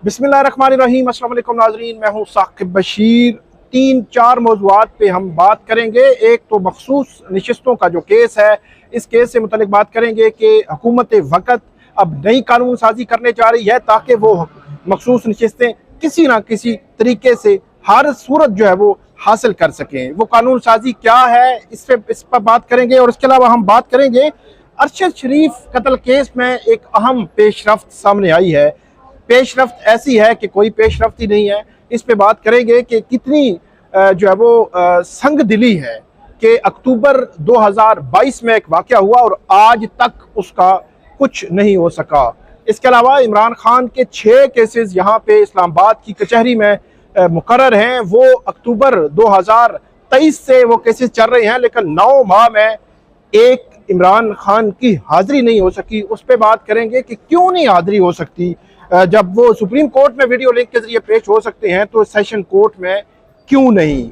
बिस्मिल्लाहिर्रहमानिर्रहीम। अस्सलाम वालेकुम नाज़रीन, मैं हूँ साकिब बशीर। 3-4 मौज़ूआत पे हम बात करेंगे। एक तो मखसूस नशिस्तों का जो केस है, इस केस से मुतल्लिक बात करेंगे कि हुकूमत वक़्त अब नई कानून साजी करने जा रही है ताकि वो मखसूस नशिस्तें किसी ना किसी तरीके से हर सूरत जो है वो हासिल कर सकें। वो कानून साजी क्या है, इस पर बात करेंगे। और इसके अलावा हम बात करेंगे अरशद शरीफ कत्ल केस में एक अहम पेशरफ्त सामने आई है। पेशरफ्त ऐसी है कि कोई पेशरफ्त ही नहीं है। इस पे बात करेंगे कि कितनी जो है वो संग दिली है कि अक्टूबर 2022 में एक वाक़या हुआ और आज तक उसका कुछ नहीं हो सका। इसके अलावा इमरान खान के 6 केसेस यहाँ पे इस्लामाबाद की कचहरी में मुकर्रर हैं। वो अक्टूबर 2023 से वो केसेस चल रहे हैं, लेकिन 9 माह में एक इमरान खान की हाजिरी नहीं हो सकी। उस पर बात करेंगे कि क्यों नहीं हाजिरी हो सकती। जब वो सुप्रीम कोर्ट में वीडियो लिंक के जरिए पेश हो सकते हैं तो सेशन कोर्ट में क्यों नहीं।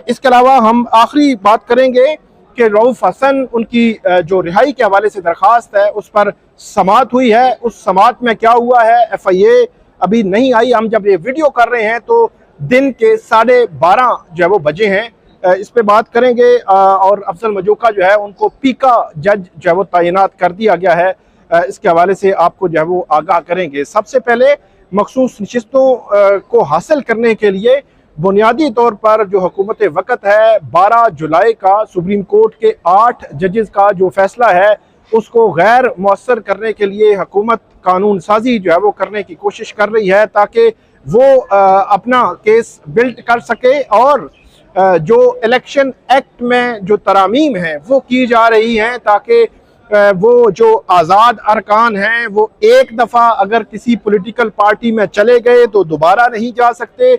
इसके अलावा हम आखिरी बात करेंगे कि रऊफ हसन उनकी जो रिहाई के हवाले से दरख्वास्त है उस पर समाअत हुई है। उस समाअत में क्या हुआ है, FIA अभी नहीं आई। हम जब ये वीडियो कर रहे हैं तो दिन के 12:30 जो है वो बजे हैं। इस पे बात करेंगे। और अफजल मजूका जो है उनको पीका जज जो है वो तैनात कर दिया गया है। इसके हवाले से आपको जो है वो आगाह करेंगे। सबसे पहले मखसूस नशिस्तों को हासिल करने के लिए बुनियादी तौर पर जो हुकूमत वक़्त है, 12 जुलाई का सुप्रीम कोर्ट के 8 जजेस का जो फैसला है उसको गैर मौसर करने के लिए हुकूमत कानून साजी जो है वो करने की कोशिश कर रही है ताकि वो अपना केस बिल्ड कर सके। और जो इलेक्शन एक्ट में जो तरामीम हैं वो की जा रही हैं ताकि वो जो आज़ाद अरकान हैं वो एक दफ़ा अगर किसी पॉलिटिकल पार्टी में चले गए तो दोबारा नहीं जा सकते।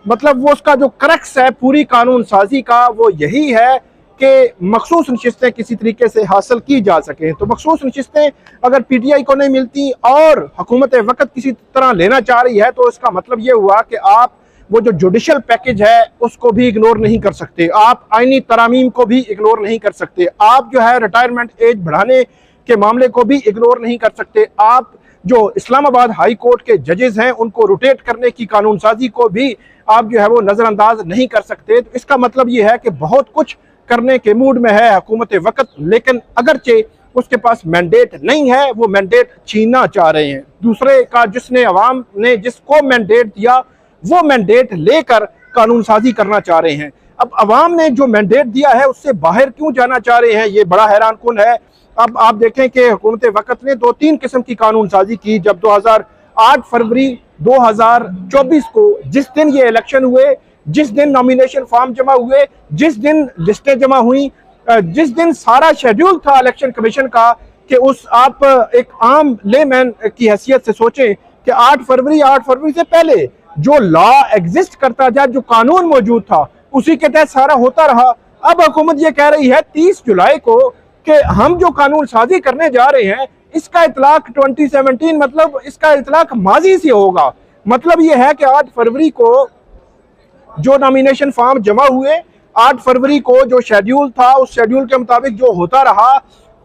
मतलब वो उसका जो क्रक्स है पूरी कानून साजी का वो यही है कि मखसूस नशिस्तें किसी तरीके से हासिल की जा सकें। तो मखसूस नशिस्तें अगर PTI को नहीं मिलती और हुकूमत वक़्त किसी तरह लेना चाह रही है तो इसका मतलब ये हुआ कि आप वो जो जुडिशल पैकेज है उसको भी इग्नोर नहीं कर सकते, आप आईनी तरामीम को भी इग्नोर नहीं कर सकते, आप जो है रिटायरमेंट एज बढ़ाने के मामले को भी इग्नोर नहीं कर सकते, आप जो इस्लामाबाद हाई कोर्ट के जजेस हैं उनको रोटेट करने की कानून साजी को भी आप जो है वो नज़रअंदाज नहीं कर सकते। तो इसका मतलब ये है कि बहुत कुछ करने के मूड में है हुकूमत वक़्त, लेकिन अगरचे उसके पास मैंडेट नहीं है, वो मैंडेट छीनना चाह रहे हैं दूसरे का। जिसने अवाम ने जिसको मैंडेट दिया वो मैंडेट लेकर कानून साजी करना चाह रहे हैं। अब अवाम ने जो मैंडेट दिया है उससे बाहर क्यों जाना चाह रहे हैं, ये बड़ा हैरान कुन है। अब आप देखें कि हुकूमत वक़्त ने 2-3 किस्म की कानून साजी की। जब 8 फरवरी 2024 को जिस दिन ये इलेक्शन हुए, जिस दिन नॉमिनेशन फॉर्म जमा हुए, जिस दिन लिस्टें जमा हुई, जिस दिन सारा शेड्यूल था इलेक्शन कमीशन का कि उस आप एक आम लेमैन की हैसियत से सोचें कि 8 फरवरी से पहले जो लॉ एग्जिस्ट करता था, जो कानून मौजूद था, उसी के तहत सारा होता रहा। अब हुकूमत ये कह रही है 30 जुलाई को कि हम जो कानून साजी करने जा रहे हैं इसका इतलाक 2017 मतलब इसका इतलाक माजी से होगा। मतलब ये है कि 8 फरवरी को जो नॉमिनेशन फॉर्म जमा हुए, 8 फरवरी को जो शेड्यूल था उस शेड्यूल के मुताबिक जो होता रहा,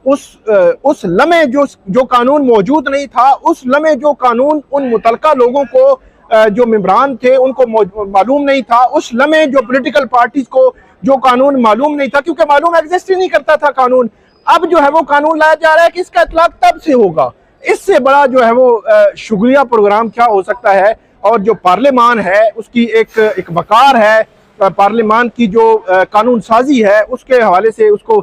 उस लम्हे जो कानून मौजूद नहीं था, उस लम्हे जो कानून उन मुतलका लोगों को जो मेंबरान थे उनको मालूम नहीं था, उस लम्हे जो पॉलिटिकल पार्टीज को जो कानून मालूम नहीं था, क्योंकि मालूम एग्जिस्ट ही नहीं करता था कानून। अब जो है वो कानून लाया जा रहा है कि इसका इतलाक तब से होगा। इससे बड़ा जो है वो शुक्रिया प्रोग्राम क्या हो सकता है। और जो पार्लियामान है उसकी एक वकार है, पार्लियामान की जो कानून साजी है उसके हवाले से उसको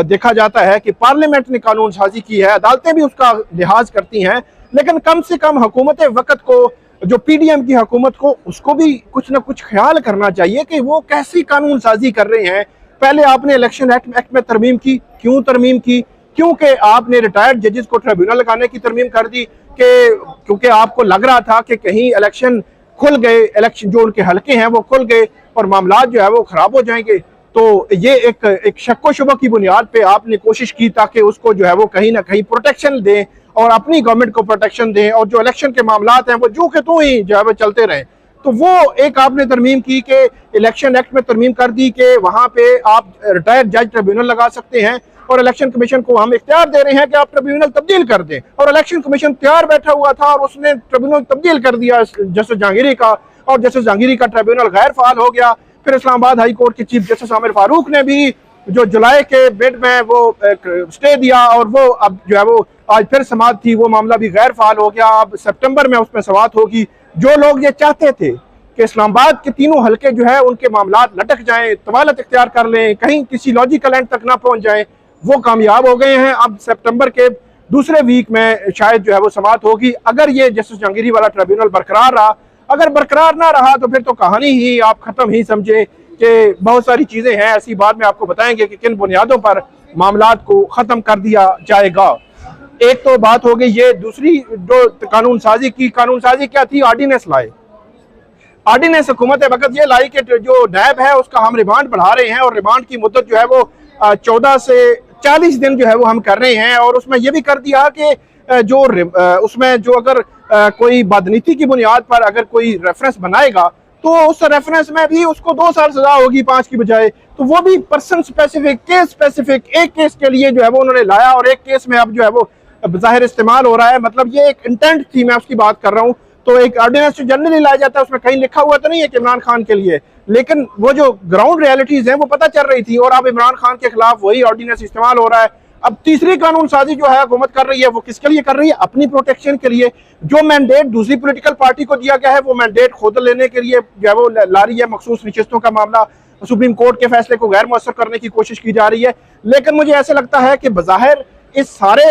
देखा जाता है कि पार्लियामेंट ने कानून साजी की है, अदालतें भी उसका लिहाज करती हैं। लेकिन कम से कम हुकूमत वक़्त को, जो PDM की हुकूमत को, उसको भी कुछ ना कुछ ख्याल करना चाहिए कि वो कैसी कानून साजी कर रहे हैं। पहले आपने इलेक्शन एक्ट में तरमीम की, क्यों तरमीम की? क्योंकि आपने रिटायर्ड जजेस को ट्रिब्यूनल लगाने की तरमीम कर दी क्योंकि आपको लग रहा था कि कहीं इलेक्शन खुल गए, इलेक्शन जो उनके हल्के हैं वो खुल गए और मामला जो है वो खराब हो जाएंगे। तो ये एक शक व शुबा की बुनियाद पे आपने कोशिश की ताकि उसको जो है वो कहीं ना कहीं प्रोटेक्शन दें और अपनी गवर्नमेंट को प्रोटेक्शन दें और जो इलेक्शन के मामलात हैं वो जो कि तू ही जो है वो चलते रहें। तो वो एक आपने तरमीम की कि इलेक्शन एक्ट में तरमीम कर दी कि वहाँ पे आप रिटायर्ड जज ट्रिब्यूनल लगा सकते हैं और इलेक्शन कमीशन को हम इख्तियार दे रहे हैं कि आप ट्रिब्यूनल तब्दील कर दें, और इलेक्शन कमीशन तैयार बैठा हुआ था और उसने ट्रिब्यूनल तब्दील कर दिया जस्टिस जहांगीरी का, और जस्टिस जहांगीरी का ट्रिब्यूनल गैर फाल हो गया। फिर इस्लामाबाद हाई कोर्ट के चीफ जस्टिस आमिर फारूक ने भी जो जुलाई के मिड में वो स्टे दिया, और वो अब जो है वो आज फिर समाअत थी, वो मामला भी गैर फाल हो गया। अब सितंबर में उसमें समाअत होगी। जो लोग ये चाहते थे कि इस्लामाबाद के तीनों हलके जो है उनके मामला लटक जाएं, तवालत इख्तियार कर लें, कहीं किसी लॉजिकल एंड तक ना पहुंच जाएं, वो कामयाब हो गए हैं। अब सितंबर के दूसरे वीक में शायद जो है वो समाअत होगी। अगर ये जस्टिस जहांगीरी वाला ट्रिब्यूनल बरकरार रहा, अगर बरकरार ना रहा तो फिर तो कहानी ही आप खत्म ही समझे कि बहुत सारी चीजें हैं ऐसी, बाद में आपको बताएंगे कि किन बुनियादों पर मामलात को खत्म कर दिया जाएगा। एक तो बात हो गई ये। दूसरी जो कानून साजी क्या थी? ऑर्डिनेंस लाए। ऑर्डिनेंस हुकूमत वक्त ये लाई कि जो नैब है उसका हम रिमांड बढ़ा रहे हैं, और रिमांड की मुद्दत जो है वो 14 से 40 दिन जो है वो हम कर रहे हैं। और उसमें यह भी कर दिया कि जो उसमें जो अगर कोई बदनीति की बुनियाद पर अगर कोई रेफरेंस बनाएगा तो उस रेफरेंस में भी उसको 2 साल सजा होगी 5 की बजाय। तो वो भी पर्सन स्पेसिफिक, केस स्पेसिफिक, एक केस के लिए जो है वो उन्होंने लाया, और एक केस में अब जो है वो ज़ाहिर इस्तेमाल हो रहा है। मतलब ये एक इंटेंट थी, मैं उसकी बात कर रहा हूँ। तो एक ऑर्डिनेंस जो जनरली लाया जाता है उसमें कहीं लिखा हुआ तो नहीं है कि इमरान खान के लिए, लेकिन वो जो ग्राउंड रियलिटीज हैं वो पता चल रही थी, और अब इमरान खान के खिलाफ वही ऑर्डिनेंस इस्तेमाल हो रहा है। अब तीसरी कानून साजी जो है हुकूमत कर रही है, वो किसके लिए कर रही है? अपनी प्रोटेक्शन के लिए। जो मैंडेट दूसरी पॉलिटिकल पार्टी को दिया गया है वो मैंडेट खुद लेने के लिए जो है वो ला रही है। मखसूस नशिस्तों का मामला, सुप्रीम कोर्ट के फैसले को गैर मुअस्सर करने की कोशिश की जा रही है। लेकिन मुझे ऐसा लगता है कि बज़ाहिर इस सारे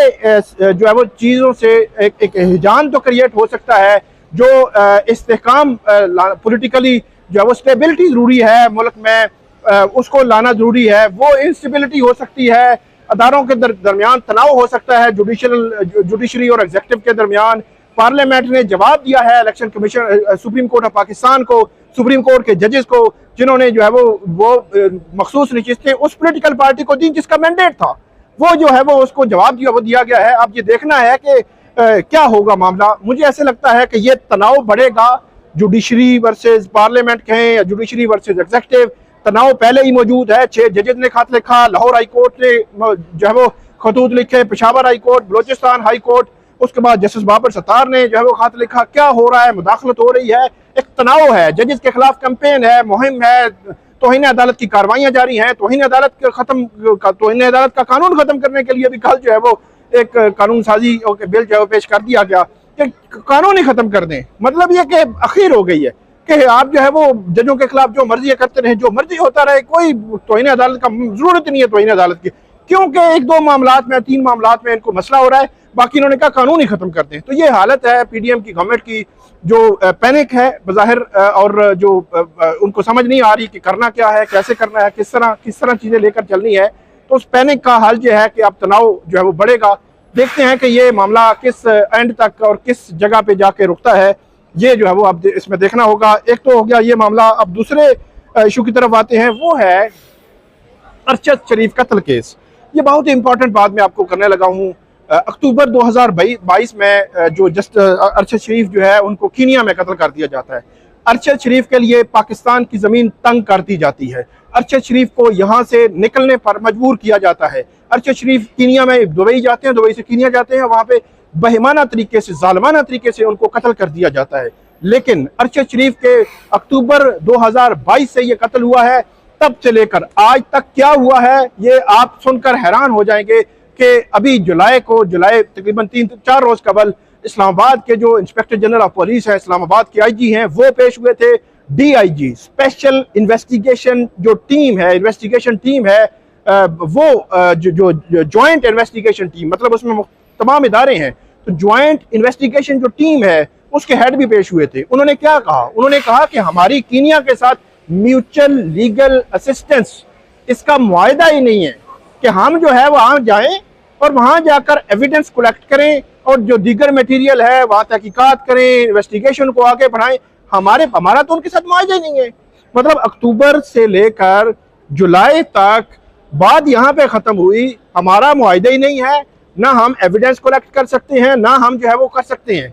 जो है वो चीज़ों से एक हिजान तो क्रिएट हो सकता है, जो इस्तेहकाम पॉलिटिकली जो है वो स्टेबिलिटी ज़रूरी है मुल्क में, उसको लाना ज़रूरी है। वो इंस्टेबिलिटी हो सकती है, अदारों के दरमियान तनाव हो सकता है, जुडिशरी और एग्जीक्यूटिव के दरमियान। पार्लियामेंट ने जवाब दिया है election commission, supreme court of Pakistan को, सुप्रीम कोर्ट के जजेस को, जिन्होंने जो है वो मखसूस नशिस्तें उस पॉलिटिकल पार्टी को दी जिसका मैंडेट था। वो जो है वो उसको जवाब दिया गया है। अब ये देखना है कि क्या होगा मामला। मुझे ऐसे लगता है कि ये तनाव बढ़ेगा, जुडिशरी वर्सेस पार्लियामेंट कहें या जुडिशरी वर्सेस एग्जीक्यूटिव, तनाव पहले ही मौजूद है। 6 जजेस ने खत लिखा, लाहौर हाई कोर्ट ने जो है वो खतूत लिखे, Peshawar high court, Balochistan high court, उसके बाद जस्टिस बाबर सत्तार ने जो है वो खत लिखा। क्या हो रहा है? मुदाखलत हो रही है, एक तनाव है, जजेस के खिलाफ कैंपेन है, मुहिम है, तौहीन अदालत की कार्रवाइयां जारी हैं। तौहीन अदालत का कानून खत्म करने के लिए भी कल जो है वो एक कानून साजी बिल जो है पेश कर दिया गया कि कानून ही खत्म कर दें। मतलब ये कि अखीर हो गई है कि आप जो है वो जजों के खिलाफ जो मर्जी करते रहे, जो मर्जी होता रहे, कोई तौहीन अदालत का जरूरत नहीं है तौहीन अदालत की, क्योंकि 1-2 मामलात में, 3 मामलात में इनको मसला हो रहा है, बाकी इन्होंने कहा कानून ही खत्म कर दें। तो ये हालत है पीडीएम की गवर्नमेंट की, जो पैनिक है बज़ाहिर, और जो उनको समझ नहीं आ रही कि करना क्या है, कैसे करना है, किस तरह चीजें लेकर चलनी है। तो उस पैनिक का हल जो है कि अब तनाव जो है वो बढ़ेगा। देखते हैं कि ये मामला किस एंड तक और किस जगह पे जाके रुकता है, ये जो है वो अब इसमें देखना होगा। एक तो हो गया ये मामला। अब दूसरे इशू की तरफ आते हैं, वो है अरशद शरीफ कत्ल केस। ये बहुत ही इंपॉर्टेंट बात मैं आपको करने लगा हूँ। अक्टूबर 2022 में जो अरशद शरीफ जो है उनको कीनिया में कत्ल कर दिया जाता है। अरशद शरीफ के लिए पाकिस्तान की ज़मीन तंग कर दी जाती है। अरशद शरीफ को यहाँ से निकलने पर मजबूर किया जाता है। अरशद शरीफ कीनिया में दुबई जाते हैं, दुबई से कीनिया जाते हैं, वहाँ पे बेईमाना तरीके से, जालिमाना तरीके से उनको कत्ल कर दिया जाता है। लेकिन अरशद शरीफ के अक्टूबर 2022 से ये कत्ल हुआ है, तब से लेकर आज तक क्या हुआ है ये आप सुनकर हैरान हो जाएंगे कि अभी जुलाई तकरीबन 3-4 रोज कबल इस्लामाबाद के जो इंस्पेक्टर जनरल ऑफ पुलिस है, इस्लामाबाद के आईजी हैं, वो पेश हुए थे। डीआईजी स्पेशल इन्वेस्टिगेशन जो टीम है, इन्वेस्टिगेशन टीम है, वो जो ज्वाइंट इन्वेस्टिगेशन टीम, मतलब उसमें तमाम इदारे हैं, तो ज्वाइंट इन्वेस्टिगेशन जो टीम है उसके हेड भी पेश हुए थे। उन्होंने क्या कहा? उन्होंने कहा कि हमारी कीनिया के साथ म्यूचुअल लीगल असिस्टेंस इसका मुआहदा ही नहीं है कि हम जो है वहां जाएं और वहां जाकर एविडेंस कलेक्ट करें और जो दीगर मटेरियल है वहां तहकीकात करें, इन्वेस्टिगेशन को आगे बढ़ाएं। हमारा तो उनके साथ मुआहदा ही नहीं है। मतलब अक्टूबर से लेकर जुलाई तक बात यहाँ पे खत्म हुई, हमारा मुआहदा ही नहीं है, ना हम एविडेंस कलेक्ट कर सकते हैं, ना हम जो है वो कर सकते हैं।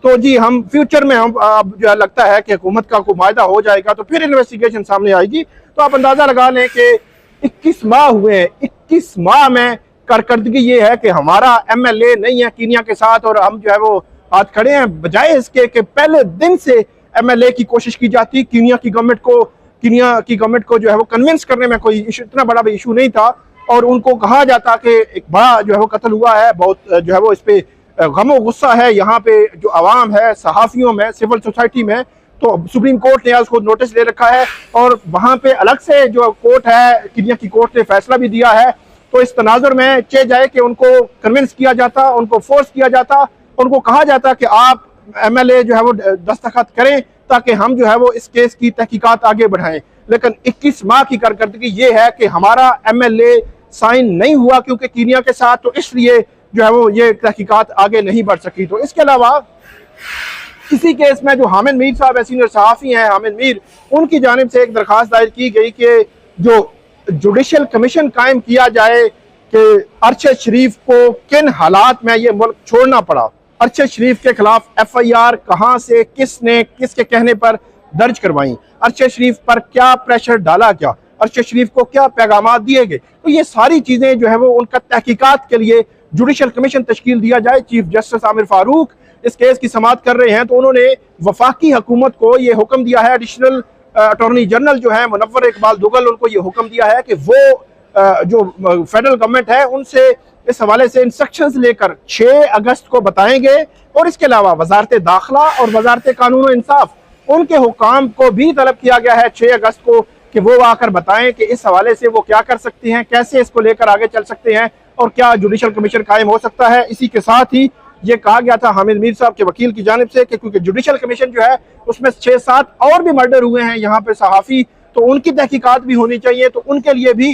तो जी हम फ्यूचर में हम अब जो है लगता है कि हुकूमत का कोई मुआहदा हो जाएगा तो फिर इन्वेस्टिगेशन सामने आएगी। तो आप अंदाजा लगा लें कि 21 माह हुए हैं, 21 माह में कारकर्दगी ये है कि हमारा MLA नहीं है कीनिया के साथ और हम जो है वो हाथ खड़े हैं, बजाय इसके कि पहले दिन से MLA की कोशिश की जाती कीनिया की गवर्नमेंट को जो है वो कन्विंस करने में कोई इतना बड़ा भी इशू नहीं था, और उनको कहा जाता कि एक बड़ा जो है वो कत्ल हुआ है, बहुत जो है वो इस पे गमो गुस्सा है यहाँ पे जो आवाम है, सहाफ़ियों में, सिविल सोसाइटी में। तो सुप्रीम कोर्ट ने आज उसको नोटिस दे रखा है और वहाँ पे अलग से जो कोर्ट है, कीनिया की कोर्ट ने फैसला भी दिया है। तो इस तनाजुर में चे जाए कि उनको कन्विंस किया जाता, उनको फोर्स किया जाता, उनको कहा जाता कि आप MLA जो है वो दस्तखत करें ताकि हम जो है वो इस केस की तहकीकात आगे बढ़ाएं। लेकिन 21 माह की कारकर्दगी ये है कि हमारा MLA साइन नहीं हुआ क्योंकि कीनिया के साथ, तो इसलिए जो है वो ये तहकीकात आगे नहीं बढ़ सकी। तो इसके अलावा इसी केस में जो हामिद मीर साहब सीनियर सहाफ़ी हैं, हामिद मीर, उनकी जानिब से एक दरख्वास्त दायर की गई कि जो जुडिशल कमीशन कायम किया जाए कि अरशद शरीफ को किन हालात में ये मुल्क छोड़ना पड़ा, अरशद शरीफ के खिलाफ FIR कहाँ से, किसने, किसके कहने पर दर्ज करवाई, अरशद शरीफ पर क्या प्रेशर डाला गया, अरशद शरीफ को क्या पैगाम दिए गए। तो ये सारी चीज़ें जो है वो उनका तहकीकात के लिए जुडिशल कमीशन तश्कील दिया जाए। चीफ जस्टिस आमिर फारूक इस केस की समाअत कर रहे हैं, तो उन्होंने वफाकी हुकूमत को ये हुक्म दिया है, एडिशनल अटॉर्नी जनरल जो है मुनव्वर इकबाल दुगल, उनको ये हुक्म दिया है कि वो जो फेडरल गवर्नमेंट है उनसे इस हवाले से इंस्ट्रक्शंस लेकर 6 अगस्त को बताएंगे। और इसके अलावा वजारत दाखिला और वजारत कानून और इंसाफ, उनके हुकाम को भी तलब किया गया है 6 अगस्त को कि वो आकर बताएं कि इस हवाले से वो क्या कर सकते हैं, कैसे इसको लेकर आगे चल सकते हैं और क्या जुडिशल कमीशन कायम हो सकता है। इसी के साथ ही ये कहा गया था हामिद मीर साहब के वकील की जानिब से कि क्योंकि जुडिशल कमीशन जो है उसमें 6-7 और भी मर्डर हुए हैं यहाँ पे सहाफ़ी, तो उनकी तहकीकात भी होनी चाहिए। तो उनके लिए भी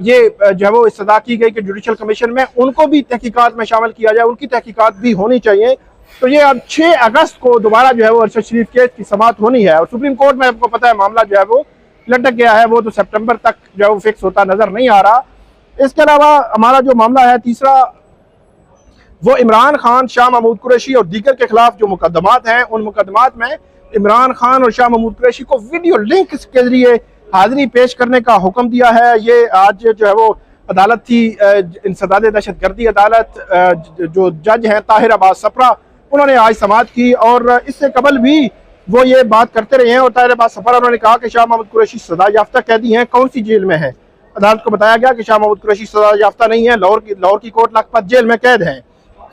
ये जो है वो इस्तदा की गई कि जुडिशल कमीशन में उनको भी तहकीकात में शामिल किया जाए, उनकी तहकीकात भी होनी चाहिए। तो ये अब 6 अगस्त को दोबारा जो है वो अरशद शरीफ केस की समाअत होनी है और सुप्रीम कोर्ट में आपको पता है मामला जो है वो लटक गया है, वो तो सितंबर तक जो है वो फिक्स होता नजर नहीं आ रहा। इसके अलावा हमारा जो मामला है तीसरा, वो इमरान खान, शाह महमूद कुरैशी और दीगर के खिलाफ जो मुकदमात हैं, उन मुकदमात में इमरान खान और शाह महमूद कुरैशी को वीडियो लिंक के जरिए हाजिरी पेश करने का हुक्म दिया है। ये आज जो है वो अदालत थी, इंसदाद दहशतगर्दी अदालत, जो जज हैं ताहिर अब्बास सफरा, उन्होंने आज समाअत की और इससे कबल भी वो ये बात करते रहे हैं। और ताहिर अब्बास सफरा उन्होंने कहा कि शाह महमूद कुरैशी सजा याफ्ता कैदी हैं, कौन सी जेल में है। अदालत को बताया गया कि शाह महमूद कुरैशी सजा याफ्ता नहीं है, लाहौर की कोट लखपत जेल में कैद हैं।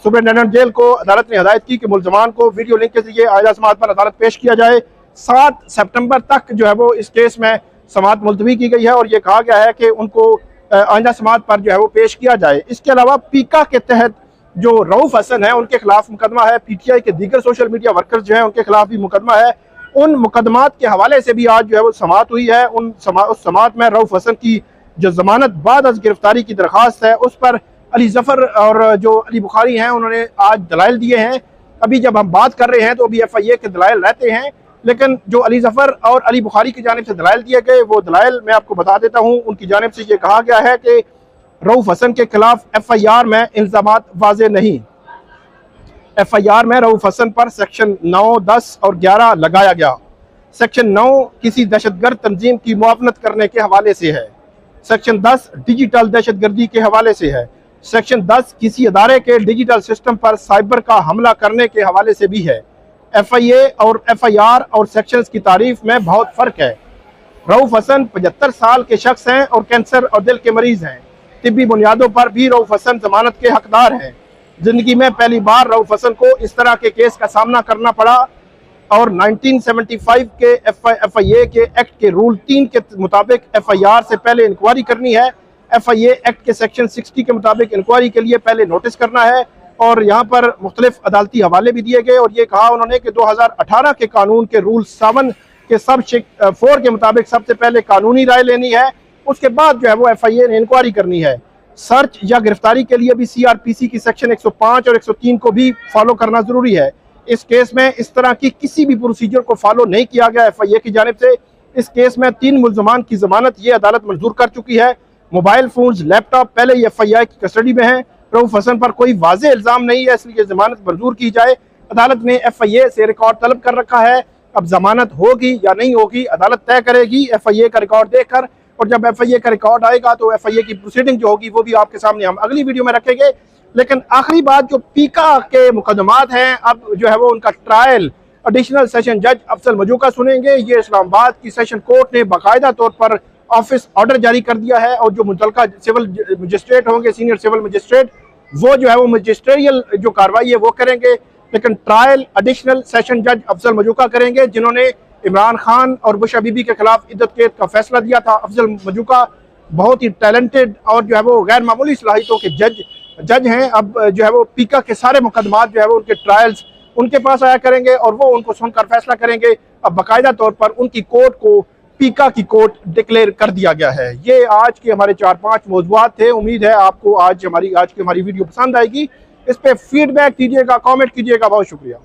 सुपरिटेंडेंट जेल को अदालत ने हदायत की कि मुलजमान को वीडियो लिंक के जरिए आइंदा समाअत पर अदालत पेश किया जाए। 7 सितंबर तक जो है वो इस केस में समाअत मुलतवी की गई है और ये कहा गया है कि उनको आइंदा समाअत पर जो है वो पेश किया जाए। इसके अलावा पीका के तहत जो रऊफ हसन है उनके खिलाफ मुकदमा है, PTI के दीगर सोशल मीडिया वर्कर्स जो है उनके खिलाफ भी मुकदमा है। उन मुकदमात के हवाले से भी आज जो है वो समाअत हुई है। उस समाअत में रऊफ हसन की जो जमानत बाद अज गिरफ्तारी की दरख्वास्त है उस पर अली जफर और जो अली बुखारी हैं उन्होंने आज दलाइल दिए हैं। अभी जब हम बात कर रहे हैं तो अभी FIA के दलाइल रहते हैं, लेकिन जो अली जफर और अली बुखारी की जानिब से दलाइल दिए गए वो दलाइल मैं आपको बता देता हूँ। उनकी जानिब से ये कहा गया है कि रऊफ हसन के खिलाफ FIR में इल्जामात वाज़े नहीं। FIR में रऊफ हसन पर सेक्शन 9, 10 और 11 लगाया गया। सेक्शन 9 किसी दहशतगर्द तंजीम की मुआवनत करने के हवाले से है। सेक्शन 10 डिजिटल दहशतगर्दी के हवाले से है। सेक्शन 10 किसी अदारे के डिजिटल सिस्टम पर साइबर का हमला करने के हवाले से भी है। FIA और FIR और सेक्शंस की तारीफ में बहुत फ़र्क है। रऊफ हसन 75 साल के शख्स हैं और कैंसर और दिल के मरीज हैं। तिब्बी बुनियादों पर भी रऊफ हसन जमानत के हकदार हैं। जिंदगी में पहली बार रऊफ हसन को इस तरह के केस का सामना करना पड़ा और 1975 के FIA के एक्ट के रूल 3 के मुताबिक FIR से पहले इंक्वायरी करनी है। FIA एक्ट के सेक्शन 60 के मुताबिक इंक्वायरी के लिए पहले नोटिस करना है। और यहाँ पर मुख्तलिफ अदालती हवाले भी दिए गए और ये कहा उन्होंने कि 2018 के कानून के रूल 7 के सब 4 के मुताबिक सबसे पहले कानूनी राय लेनी है, उसके बाद जो है वो FIA ने इंक्वायरी करनी है। सर्च या गिरफ्तारी के लिए भी CRPC की सेक्शन 105 और 103 को भी फॉलो करना जरूरी है। इस केस में इस तरह की किसी भी प्रोसीजर को फॉलो नहीं किया गया FIA की जानिब से। इस केस में 3 मुल्जमान की जमानत ये अदालत मंजूर कर चुकी है। मोबाइल फोन्स, लैपटॉप पहले ही FIA की कस्टडी में है। रऊफ हसन पर कोई वाज़ेह इल्ज़ाम नहीं है, इसलिए जमानत मंजूर की जाए। अदालत ने FIA से रिकॉर्ड तलब कर रखा है। अब जमानत होगी या नहीं होगी अदालत तय करेगी। FIA का रिकॉर्ड देखकर और जब FIA का रिकॉर्ड आएगा तो FIA की प्रोसीडिंग जो होगी वो भी आपके सामने हम अगली वीडियो में रखेंगे। लेकिन आखिरी बात, जो पीका के मुकदमात हैं, अब जो है वो उनका ट्रायल एडिशनल सेशन जज अफजल मजूका सुनेंगे। ये इस्लामाबाद की सेशन कोर्ट ने बाकायदा तौर पर ऑफिस ऑर्डर जारी कर दिया है और जो मुतल्लिका सिविल मजिस्ट्रेट होंगे, सीनियर सिविल मजिस्ट्रेट, वो जो है वो मजिस्ट्रियल जो कार्रवाई है वो करेंगे। लेकिन ट्रायल एडिशनल सेशन जज अफजल मजूका करेंगे, जिन्होंने इमरान खान और बुशरा बीबी के खिलाफ इद्दत कैद का फैसला दिया था। अफजल मजूका बहुत ही टैलेंटेड और जो है वो गैर मामूली सलाहियतों के जज हैं। अब जो है वो पीका के सारे मुकदमात जो है वो उनके ट्रायल्स उनके पास आया करेंगे और वो उनको सुनकर फैसला करेंगे। अब बाकायदा तौर पर उनकी कोर्ट को पीका की कोर्ट डिक्लेयर कर दिया गया है। ये आज के हमारे 4-5 मौज़ूआत थे। उम्मीद है आपको आज की हमारी वीडियो पसंद आएगी। इस पे फीडबैक दीजिएगा, कमेंट कीजिएगा। बहुत शुक्रिया।